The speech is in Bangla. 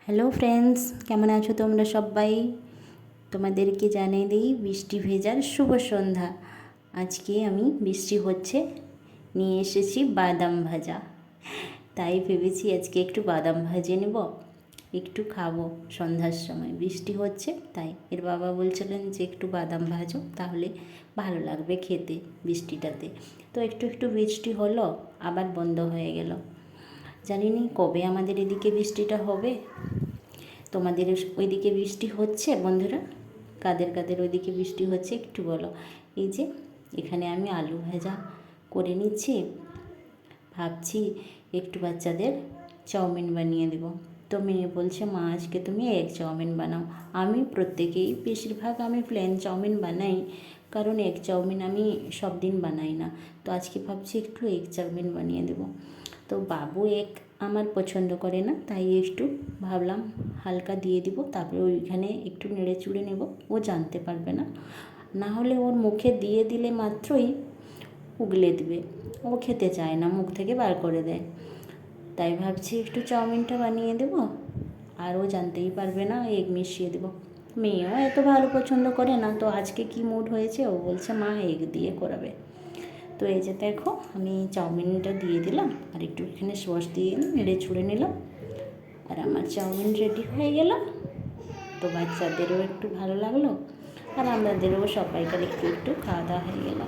হ্যালো ফ্রেন্ডস, কেমন আছো তোমরা সবাই? তোমাদেরকে জানিয়ে দিই বৃষ্টি ভেজার শুভ সন্ধ্যা। আজকে আমি বৃষ্টি হচ্ছে নিয়ে এসেছি বাদাম ভাজা। তাই ভেবেছি আজকে একটু বাদাম ভাজে নেব, একটু খাবো সন্ধ্যার সময়। বৃষ্টি হচ্ছে তাই এর বাবা বলছিলেন যে একটু বাদাম ভাজো, তাহলে ভালো লাগবে খেতে বৃষ্টিটাতে। তো একটু একটু বৃষ্টি হলো, আবার বন্ধ হয়ে গেল। জানি না কবে আমাদের এদিকে বৃষ্টিটা হবে। তোমাদের ওইদিকে বৃষ্টি হচ্ছে বন্ধুরা? কাদের কাদের ওইদিকে বৃষ্টি হচ্ছে একটু বলো। এই যে এখানে আমি আলু ভাজা করে নিচ্ছি, ভাবছি একটু বাচ্চাদের চাউমিন বানিয়ে দেব। তো মেয়ে বলছে, মা আজকে তুমি এগ চাউমিন বানাও। আমি প্রত্যেকেই বেশিরভাগ আমি প্লেন চাউমিন বানাই, কারণ এগ চাউমিন আমি সব দিন বানাই না। তো আজকে ভাবছি একটু এগ চাউমিন বানিয়ে দেব। তো বাবু এগ আমার পছন্দ করে না, তাই একটু ভাবলাম হালকা দিয়ে দিব, তারপরে ওইখানে একটু নেড়ে চুড়ে নেব। ও জানতে পারবে না, না হলে ওর মুখে দিয়ে দিলে মাত্রই উগলে দিবে। ও খেতে চায় না, মুখ থেকে বার করে দেয়। তাই ভাবছি একটু চাউমিনটা বানিয়ে দেব, আর ও জানতেই পারবে না, এগ মিশিয়ে দেব। মেয়েও এত ভালো পছন্দ করে না, তো আজকে কি মুড হয়েছে, ও বলছে মা এগ দিয়ে করাবে। তো এই যে দেখো, আমি চাউমিনটা দিয়ে দিলাম আর একটু এখানে সস দিয়ে নেড়ে ছুঁড়ে নিলাম, আর আমার চাউমিন রেডি হয়ে গেল। তো বাচ্চাদেরও একটু ভালো লাগলো, আর আমাদেরও সবাইকার একটু একটু খাওয়া দাওয়া হয়ে গেল।